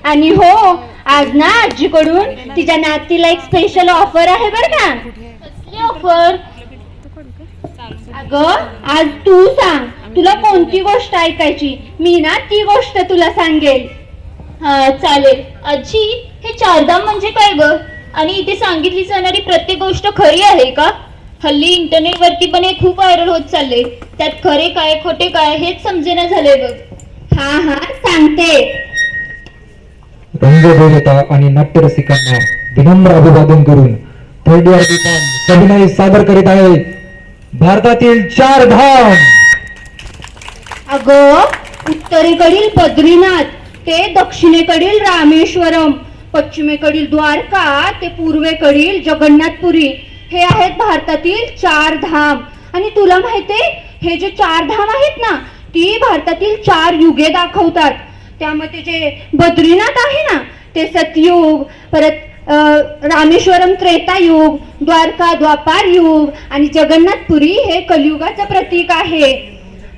आणि हो, आज ना आजीकडून तिच्या नातीला एक स्पेशल ऑफर आहे बरं का. कसली ऑफर? अगं, आज तू सांग तुला कोणती गोष्ट ऐकायची, मी ना ती गोष्ट तुला सांगेल. हा चालेल. आजी, हे चारधाम म्हणजे काय ग? आणि इथे सांगितली जाणारी प्रत्येक गोष्ट खरी आहे का? हल्ली इंटरनेट वरती पण हे खूप व्हायरल होत चालले. त्यात खरे काय खोटे काय हेच समजेना झाले बघ. हा हा सांगते. रंगभूमिता आणि नाट्यरसिकांना विनम्र अभिवादन करून थर्ड इयर सविनय सादर करीत आहे भारतातील चार धाम. अगं, उत्तरेकडील बद्रीनाथ ते दक्षिणेकडील रामेश्वरम, पश्चिमेकडील द्वारका ते पूर्वेकडील जगन्नाथपुरी हे आहेत भारतातील चार धाम. आणि तुला माहितीये, हे जे चार धाम आहेत ना, ती भारतातील चार युगे दाखवतात. त्यामध्ये जे बद्रीनाथ आहे ना ते सतयुग, परत रामेश्वरम त्रेतायुग, द्वारका द्वापार युग आणि जगन्नाथपुरी हे कलियुगाचं प्रतीक आहे.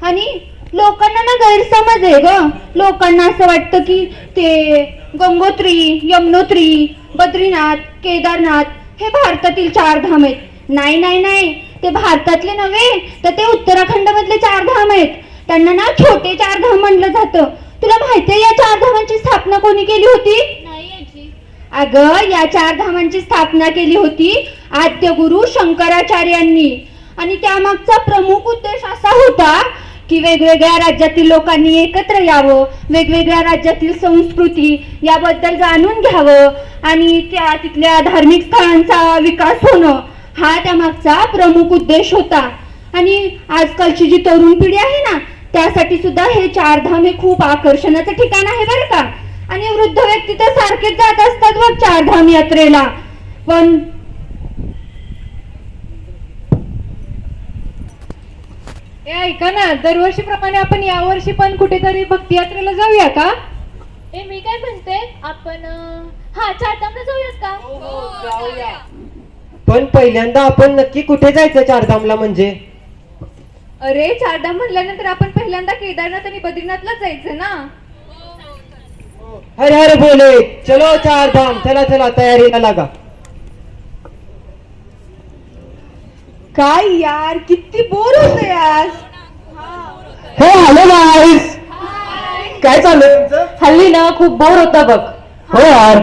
आणि लोकांना ना गैरसमज आहे ग. लोकांना असं वाटतं की ते गंगोत्री, यमुनोत्री, बद्रीनाथ, केदारनाथ हे भारतातील चार धाम आहेत. नाही नाही नाही, ते भारतातले नव्हे तर ते उत्तराखंड मधले चार धाम आहेत. त्यांना ना छोटे चार धाम म्हणलं जातं. तुला माहितीये या चार धामांची स्थापना कोणी केली होती? नाही आजी. अगं, या चार धामांची स्थापना केली होती आद्य गुरु शंकराचार्यांनी. आणि त्यामागचा प्रमुख उद्देश असा होता की वेगवेगळ्या राज्यातील लोकांनी एकत्र यावं, वेगवेगळ्या राज्यातील संस्कृती याबद्दल जाणून घ्यावं आणि तिथल्या धार्मिक स्थळांचा विकास होणं हा त्यामागचा प्रमुख उद्देश होता. आणि आजकालची जी तरुण पिढी आहे ना, त्यासाठी सुद्धा हे चार धाम हे खूप आकर्षणाचं ठिकाण आहे बरं का. आणि वृद्ध व्यक्ती तर सारखेच जात असतात बघ चार धाम यात्रेला. पण ऐका ना, दरवर्षीप्रमाणे आपण यावर्षी पण कुठेतरी भक्ती यात्रेला जाऊया का? मी काय म्हणते, आपण हा चारधामला जाऊयात का? जाऊया. पण पहिल्यांदा आपण नक्की कुठे जायचं चारधामला म्हणजे? अरे, चारधाम म्हणल्यानंतर आपण पहिल्यांदा केदारनाथ आणि बद्रीनाथला जायचं ना. हरे हरे बोले, चलो चारधाम, चला चला तयारीला लागा. काय यार, किती बोर होत यार. हे हॅलो गाईस, काय चाललंय तुमचं? हल्ली ना खूप बोर होता बघ. हो यार.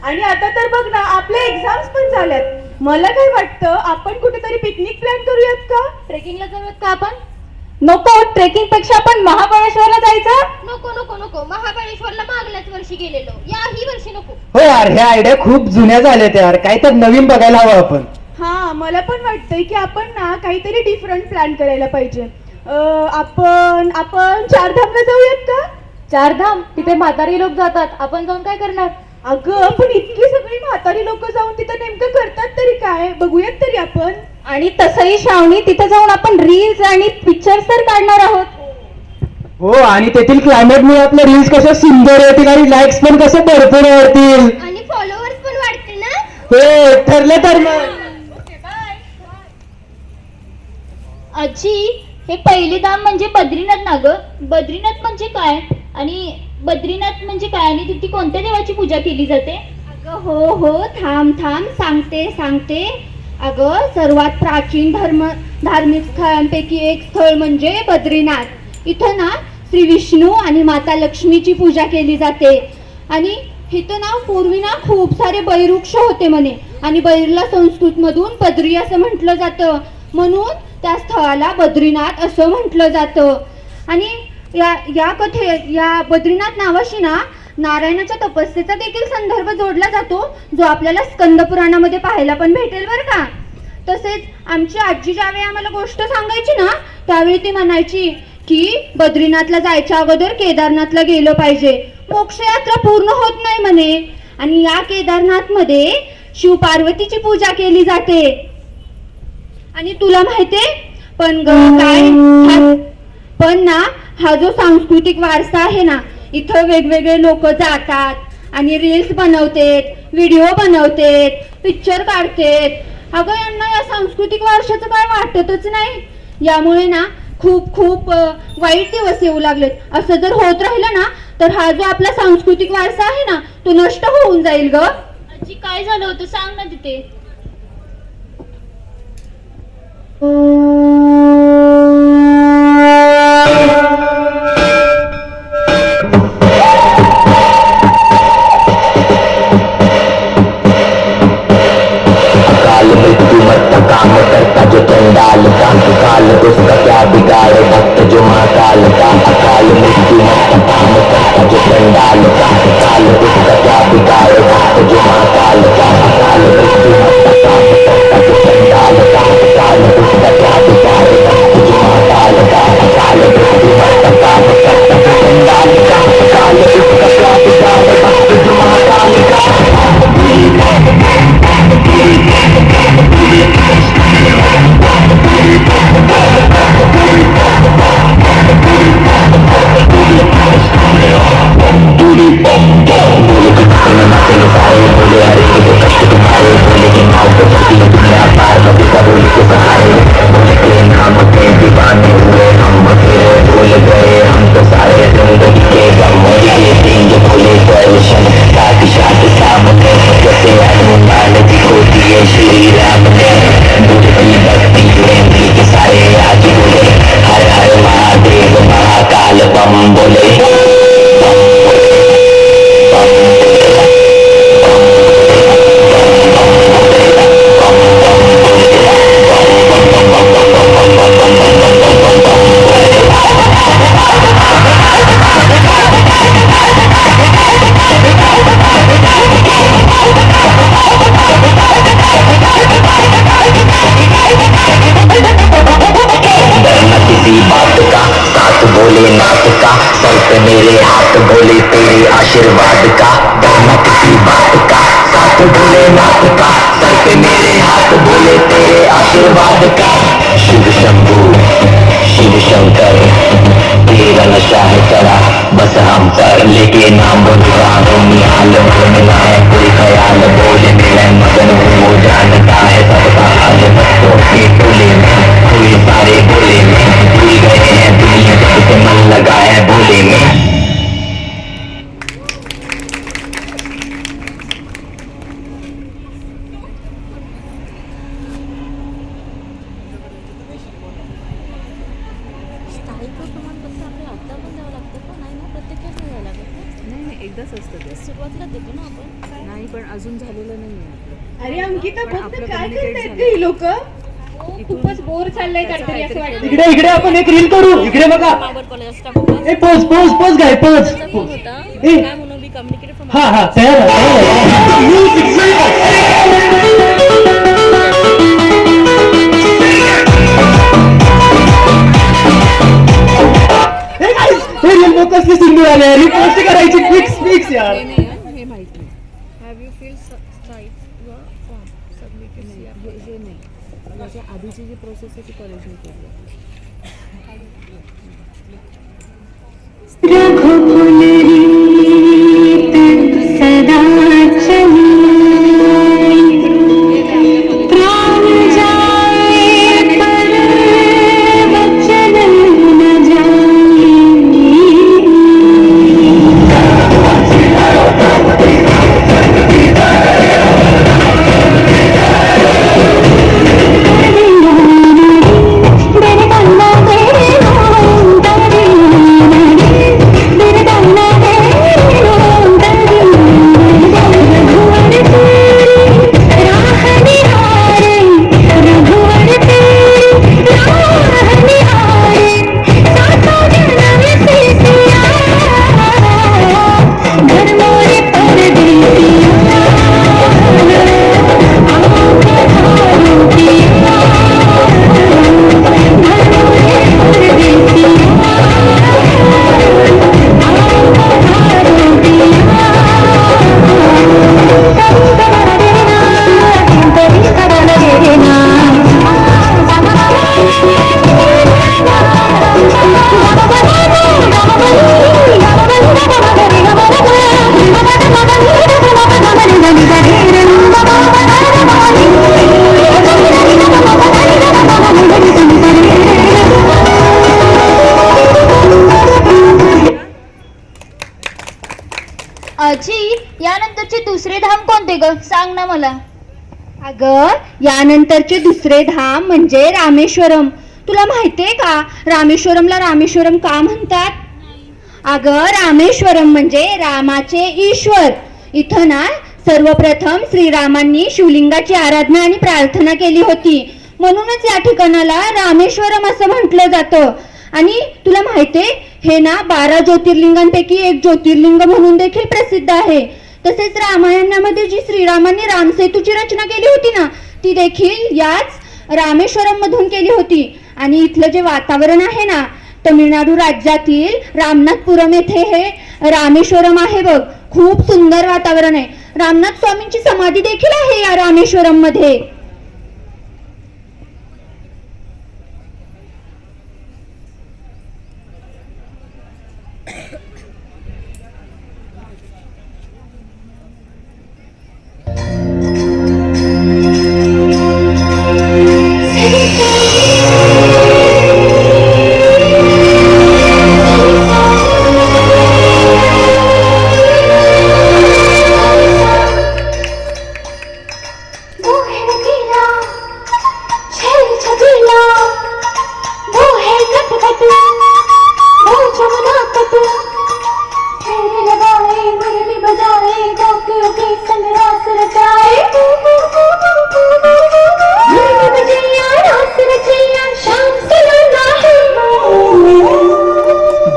आणि आता तर बघ ना, आपल्या एक्झाम्स पण झाल्यात. मला काय वाटतं, आपण कुठेतरी पिकनिक प्लॅन करूयात का? ट्रेकिंगला जाऊयात का आपण? नको, ट्रेकिंग पेक्षा आपण महाबळेश्वरला जायचं. नको नको नको, महाबळेश्वरला मागल्याच वर्षी गेलेलो, याही वर्षी नको. हो यार, ह्या आयडिया खूप जुन्या झाल्यात यार, काय तर नवीन बघायला हवं आपण. हा, मला पण वाटतंय की आपण ना काहीतरी डिफरंट प्लॅन करायला पाहिजे. आपण चारधामला जाऊयात का? चारधाम? तिथे म्हातारी लोक जातात, आपण जाऊन काय करणार? अगं, पण इतकी सगळी म्हातारी लोक जाऊन तिथं नेमकं करतात तरी काय, बघूयात तरी आपण. आणि तसंही श्रावणी, तिथे जाऊन आपण रील्स आणि पिक्चर्स तर काढणार आहोत. हो, आणि तेथील क्लायमेटमुळे आपल्या रील्स कशा सुंदर येतील आणि लाईक्स पण कसे भरपूर वाढतील आणि फॉलोअर्स पण वाढतील ना. हो, ठरलं तर मग. आजी, हे पहिले धाम म्हणजे बद्रीनाथ ना ग? बद्रीनाथ म्हणजे काय? आणि बद्रीनाथ म्हणजे काय? आणि तिथे कोणत्या देवाची पूजा केली जाते? अगं हो हो, थांब थांब, सांगते. अगं, सर्वात प्राचीन धार्मिक स्थळांपैकी एक स्थळ म्हणजे बद्रीनाथ. इथं ना श्री विष्णू आणि माता लक्ष्मीची पूजा केली जाते. आणि इथं ना पूर्वी ना खूप सारे बैवृक्ष होते म्हणे, आणि बैरला संस्कृत मधून बद्री असं म्हटलं जातं, म्हणून त्या स्थळाला बद्रीनाथ असं म्हटलं जातं. आणि या बद्रीनाथ नावाशी ना नारायणाच्या तपस्येचा देखील संदर्भ जोडला जातो, जो आपल्याला स्कंद पुराणामध्ये पाहायला पण भेटेल बरं का. तसेच आमची आजी ज्यावेळी आम्हाला गोष्ट सांगायची ना, त्यावेळी ती म्हणायची की बद्रीनाथला जायच्या अगोदर केदारनाथला गेलं पाहिजे, मोक्षयात्रा पूर्ण होत नाही म्हणे. आणि या केदारनाथ मध्ये शिव पार्वतीची पूजा केली जाते. आणि तुला माहितीये पण पण ना हा जो सांस्कृतिक वारसा आहे ना, इथं वेगवेगळे लोक जातात आणि रील्स बनवतेत, व्हिडिओ बनवतेत, पिक्चर काढतेत. अगं, यांना या सांस्कृतिक वारशाचं काय वाटतच नाही. यामुळे ना खूप खूप वाईट दिवस येऊ लागलेत. असं जर होत राहिलं ना तर हा जो आपला सांस्कृतिक वारसा आहे ना तो नष्ट होऊन जाईल ग. आजी काय झालं होतं सांग ना तिथे. काल मृत्यु मत काम करता जो चंडाल का, काल उसका क्या बिगाड़े भक्त जो महाकाल का. अकाल मृत्यु मत काम करता जो चंडाल का, काल उसका क्या बिगाड़े भक्त जो महाकाल का. अकाल मृत्यु मत काम करता जो चंडाल का, काल उसका क्या बिगाड़े भक्त जो महाकाल का. अकाल मृत्यु मत काम करता जो चंडाल का, काल उसका क्या बिगाड़े भक्त जो महाकाल का. श्री राम ने बुद्ध की भक्ति प्रेम के सारे आज बोले, हर हर महादेव महाकाल बम बोले. भोलेनाथ का सर पे मेरे हाथ बोले तेरे आशीर्वाद का. डरना किसी बात का साथ भोलेनाथ का सर पे मेरे हाथ बोले तेरे आशीर्वाद का. शिव शंभू शिव शंकर तेरा नशा है चढ़ा बस हम पर, लेके नाम बोल रहा हूँ निहाल मिला है कोई ख्याल. बोले मेरा मगन हूँ वो जानता है सबका हाल. भक्तों के टोले में कोई सारे बोले में भूल गए हैं दुनिया जब से मन लगा है भोले में. स्थायित्व प्रमाणपत्र आपल्याला आता पण द्यावं लागतं पण नाही ना प्रत्येकाला द्यावं लागत ना. नाही एकदाच असतं ते. सुरुवातीला देतो ना आपण. नाही पण अजून झालेलं नाहीये आपलं. अरे अंकिता पण बघ आपलं ना, काय communicate करतायत झालं. ते लोक. खूपच बोर चाललंय काहीतरी असं वाटतं. इकडे इकडे आपण एक रील करू. इकडे बघा. पावर कॉलेज टाकू का? ए पोज पोज पोज गाय पोज. त्याचा फोन होता ए. काय म्हणून बी कम्युनिकेटेड फ्रॉम हा हा तयार आहे, तयार आहे. Music, हे रील बघ कसली सुंदर आली आहे. रिपोस्ट करायची फिक्स फिक्स यार. हे नाही हं, हे माहित नाही. हॅव यू फील स्थायित्व फॉर्म सबमिटेड. हे नाही याच्या आधीची जी प्रोसेस आहे ती कॉलेजने केली आहे. सदा चली प्राण जाए पर वचन न जाए. दे आजी यानंतरचे दुसरे धाम कोणते ग, सांग ना मला. अगं यानंतरचे दुसरे धाम म्हणजे रामेश्वरम. तुला माहितीये का रामेश्वरमला रामेश्वरम का म्हणतात? अगं रामेश्वरम म्हणजे रामाचे ईश्वर. इथं ना सर्वप्रथम श्रीरामांनी शिवलिंगाची आराधना आणि प्रार्थना केली होती, म्हणूनच या ठिकाणाला रामेश्वरम असं म्हटलं जातं. आणि तुला माहितीये हे ना 12 ज्योतिर्लिंगांपैकी एक ज्योतिर्लिंग म्हणून देखील प्रसिद्ध आहे. तसेच रामायणामध्ये जी श्रीरामांनी रामसेतूची रचना केली होती ना ती देखील याच रामेश्वरम मधून केली होती. आणि इथलं जे वातावरण आहे ना तमिळनाडू राज्यातील रामनाथपुरम येथे हे रामेश्वरम आहे बघ. खूप सुंदर वातावरण आहे. रामनाथ स्वामींची समाधी देखील आहे या रामेश्वरम मध्ये.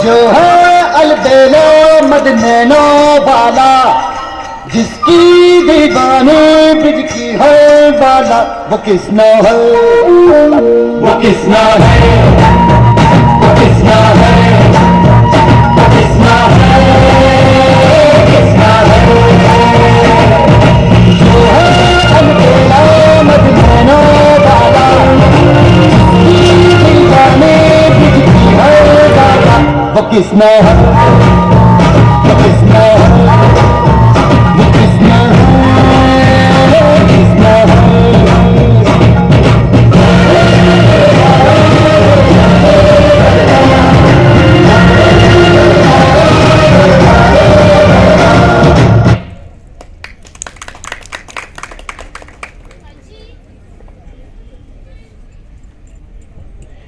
जो है अलबेलो मदनैनो वाला, जिसकी दीवानी ब्रिज की है बाला, वो किसना है, वो किसना है, वो किसना है, वो किसना है, किसना है. जो है अलबेलो मदनैनो वाला, जिसकी दीवानी ब्रिज की है बाला, वो किसना है, वो किसना है, वो किसना है, वो किसना है.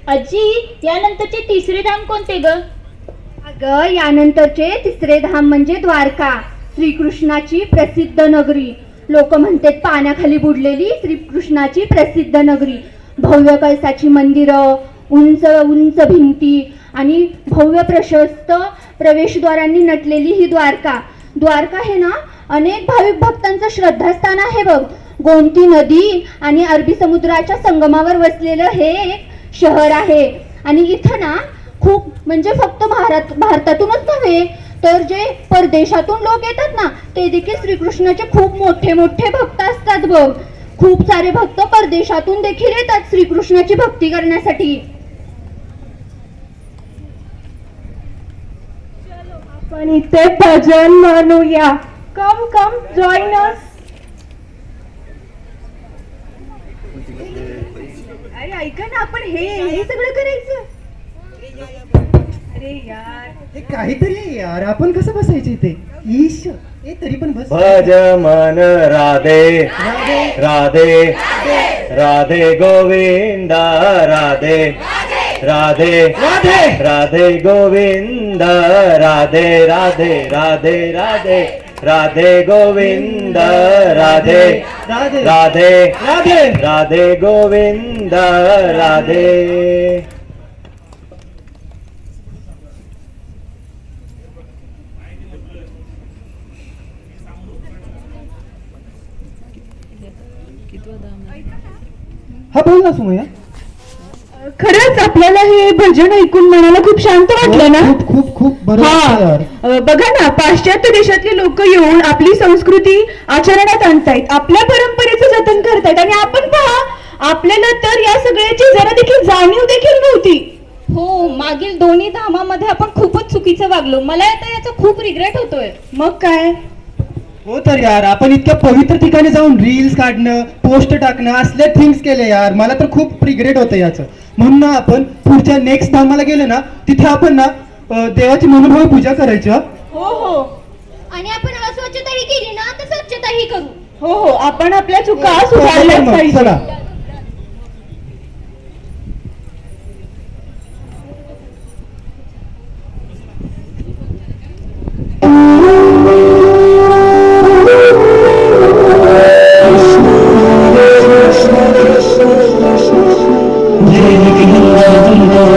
आजी यानंतरचे तिसरे धाम कोणते ग? अगं यानंतरचे तिसरे धाम म्हणजे द्वारका, श्रीकृष्णाची प्रसिद्ध नगरी. लोक म्हणतात पाण्याखाली बुडलेली श्रीकृष्णाची प्रसिद्ध नगरी. भव्य कळसाची मंदिरं, उंच उंच भिंती आणि भव्य प्रशस्त प्रवेशद्वारांनी नटलेली ही द्वारका. द्वारका हे ना अनेक भाविक भक्तांचं श्रद्धास्थान आहे बघ. गोमती नदी आणि अरबी समुद्राच्या संगमावर वसलेलं हे एक शहर आहे. आणि इथं ना खूप म्हणजे फक्त भारतातूनच नव्हे तर जे परदेशातून लोक येतात ना ते देखील श्रीकृष्णाचे खूप मोठे मोठे भक्त असतात बघ. खूप सारे भक्त परदेशातून देखील येतात श्रीकृष्णाची भक्ती करण्यासाठी. आपण इथे भजन म्हणूया. कम कम जॉइन अस. अरे ऐका ना आपण हे सगळं करायचं. अरे यार हे काहीतरी आहे यार. आपण कसं बसायचं इथे? ईश हे तरी पण बस. भज मन राधे राधे राधे गोविंद राधे राधे राधे राधे गोविंद राधे राधे राधे राधे राधे गोविंद राधे राधे राधे राधे राधे गोविंद राधे. हा बोल ना सुमया. खरंच आपल्याला हे भजन ऐकून मनाला खूप शांत वाटलं ना. खूप खूप खूप बरोबर यार. बघा ना पाश्चात्य देशातले लोक येऊन आपली संस्कृती आचरणात आणतायत, आपल्या परंपरेचं जतन करतायत. आणि आपण पहा आपल्याला तर या सगळ्याची जरा देखील जाणीव देखील नव्हती. हो मागील दोन्ही धामामध्ये आपण खूपच चुकीचं वागलो. मला आता याचा खूप रिग्रेट होतोय. मग काय. हो तर यार आपण इतक्या पवित्र ठिकाणी जाऊन रील्स काढणं, पोस्ट टाकणं असले थिंग्स केले यार. मला तर खूप रिग्रेट होतं याचं. म्हणून ना आपण पुढच्या नेक्स्ट धामाला गेलो ना तिथे आपण ना देवाची मनोभावी पूजा करायची. हो हो आणि आपण अस्वच्छताही केली ना तर स्वच्छताही करू. हो हो, आपण आपल्या चुका सुधारल्याच मग पाहिजे. चला.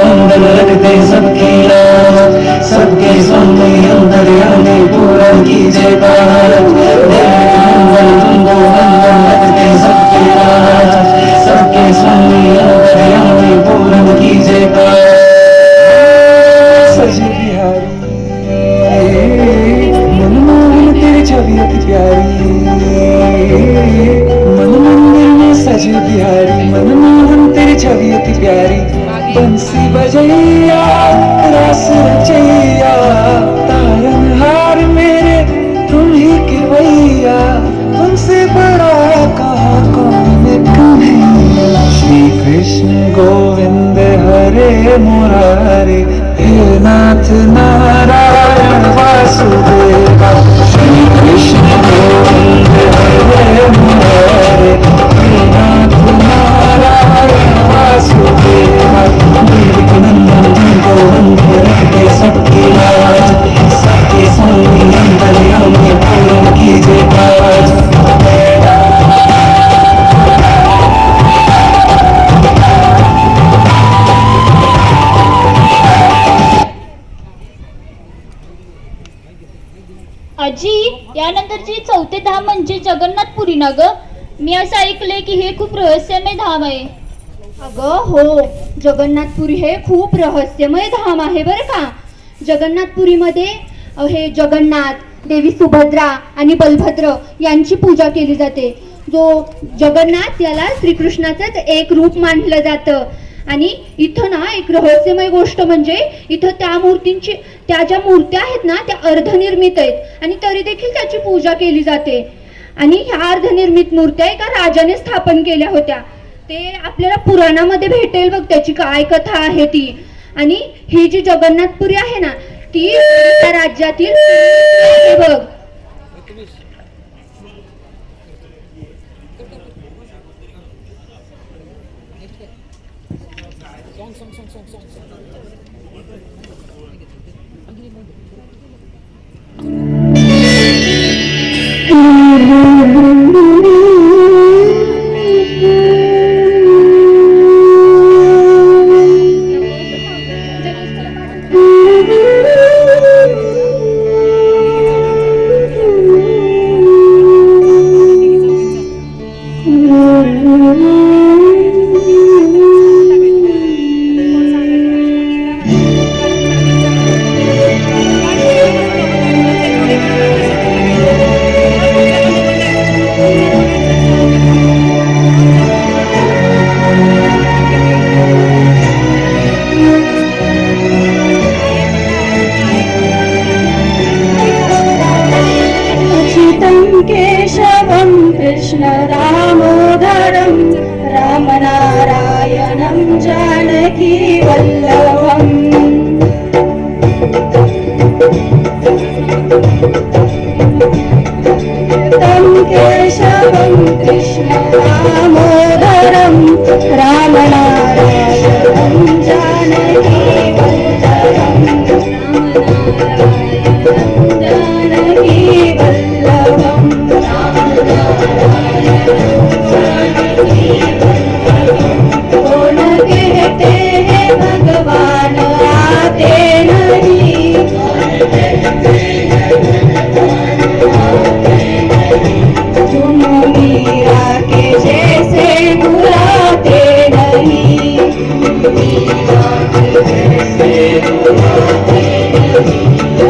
अंदर रखते सबकी लाज, सबके सामने अंदर आने पूरा कीजिए काज। अंदर तुमको अंदर रखते सबकी लाज, सबके सामने अंदर आने पूरा कीजिए काज। सज बिहारी मनमोहन तेरी छवि अति प्यारी, मन मंदिर में सज बिहारी मनमोहन तेरी छवि अति प्यारी। बंसी बजैया रस रचैया तारनहार मेरे तुम ही केवैया, तुमसे बड़ा कहा कौन कन्हैया। श्री कृष्ण गोविंद हरे मुरारे, हे नाथ नारायण वासुदेवा। श्री कृष्ण गोविंद हरे मुरारे, हे नाथ नारायण वासुदेवा। नंदन तुमको अंदर रखते सबकी लाज, सबके सामने अंदर आने पूर्ण कीजिए काज। आजी, यानंतरची चौथे धाम म्हणजे जगन्नाथपुरी ना ग? मी असं ऐकलंय की हे खूप रहस्यमय धाम आहे. अगं हो, जगन्नाथपुरी हे खूप रहस्यमय धाम आहे बरं का. जगन्नाथपुरीमध्ये हे जगन्नाथ, देवी सुभद्रा आणि बलभद्र यांची पूजा केली जाते. जो जगन्नाथ याला श्रीकृष्णाचंच एक रूप मानलं जातं. आणि इथं ना एक रहस्यमय गोष्ट म्हणजे इथं त्या ज्या मूर्त्या आहेत ना त्या अर्धनिर्मित आहेत आणि तरी देखील त्याची पूजा केली जाते. आणि ह्या अर्धनिर्मित मूर्त्या एका राजाने स्थापन केल्या होत्या. ते आपल्याला पुराणामध्ये भेटेल बघ, त्याची काय कथा आहे ती. आणि ही जी जगन्नाथपुरी आहे ना ती त्या राज्यातील आहे बघ. केशवं कृष्ण दामोदरं रामनारायणं जानकी वल्लभम् तं केशवं कृष्ण दामोदरं रामनारायणं जानकी वल्लभम् जानकी वल्लभम् कौन कहते हैं भगवान आते नहीं, तुम मीरा के जैसे बुलाते नहीं,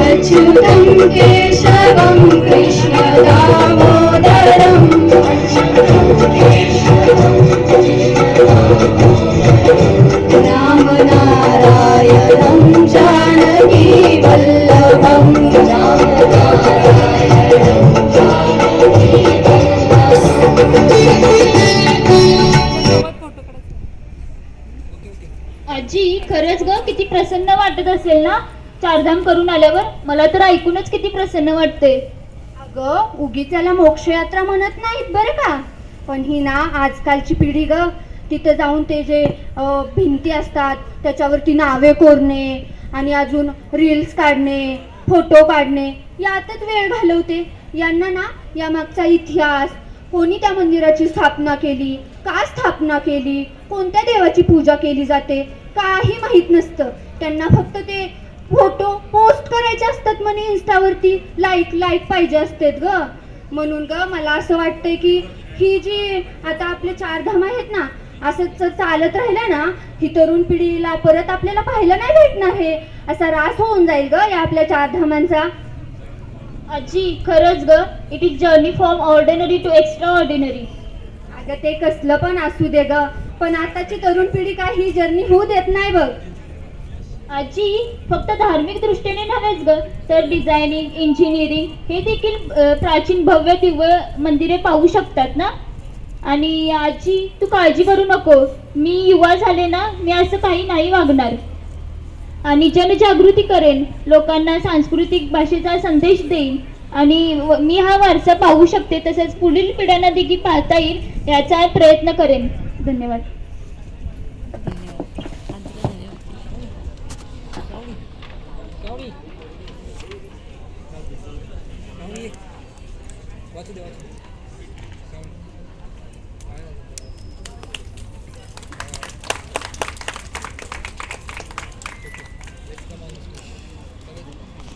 अच्युतं केशवं कृष्ण दामोदरं रामनारायणं जानकी वल्लभम् आजी, खरंच ग किती प्रसन्न वाटत असेल ना. चारधाम करून आल्यावर मला तर ऐकूनच किती प्रसन्न वाटते. अगं उगीच त्याला मोक्षयात्रा म्हणत नाहीत बरं का, पण ही ना आजकालची पिढी ग, तिथं जाऊन ते जे भिंती असतात त्याच्यावरती नावे कोरणे आणि अजून रील्स काढणे, फोटो काढणे यातच वेळ घालवते. यांना ना यामागचा इतिहास, कोणी त्या मंदिराची स्थापना केली, का स्थापना केली, कोणत्या देवाची पूजा केली जाते काही माहीत नसतं. त्यांना फक्त ते फोटो पोस्ट करायचे असतात म्हणे इन्स्टावरती, लाईक पाहिजे असतात ग. म्हणून ग मला असं वाटतंय की ही जी आता आपले चारधाम आहेत ना, असंच जर चालत राहिलं ना, ही तरुण पिढीला परत आपल्याला पाहायला नाही भेटणार. हे असा रास होऊन जाईल ग या आपल्या चारधामांचा. आजी खरंच ग, it is journey from ordinary to extraordinary. अगं ते कसलं पण असू दे ग, पण आताची तरुण पिढी काय ही जर्नी होऊ देत नाही बघ. आजी फक्त धार्मिक दृष्टीने नव्हेच ग, तर डिझायनिंग, इंजिनिअरिंग हे देखील प्राचीन भव्य दिव्य मंदिरे पाहू शकतात ना. आणि आजी तू काळजी करू नको, मी युवा झाले ना, मी असं काही नाही वागणार आणि जनजागृती करेन, लोकांना सांस्कृतिक भाषेचा संदेश देईन आणि मी हा वारसा पाहू शकते तसेच पुढील पिढ्यांना देखील पाहता येईल याचा प्रयत्न करेन. धन्यवाद. वाचू दे.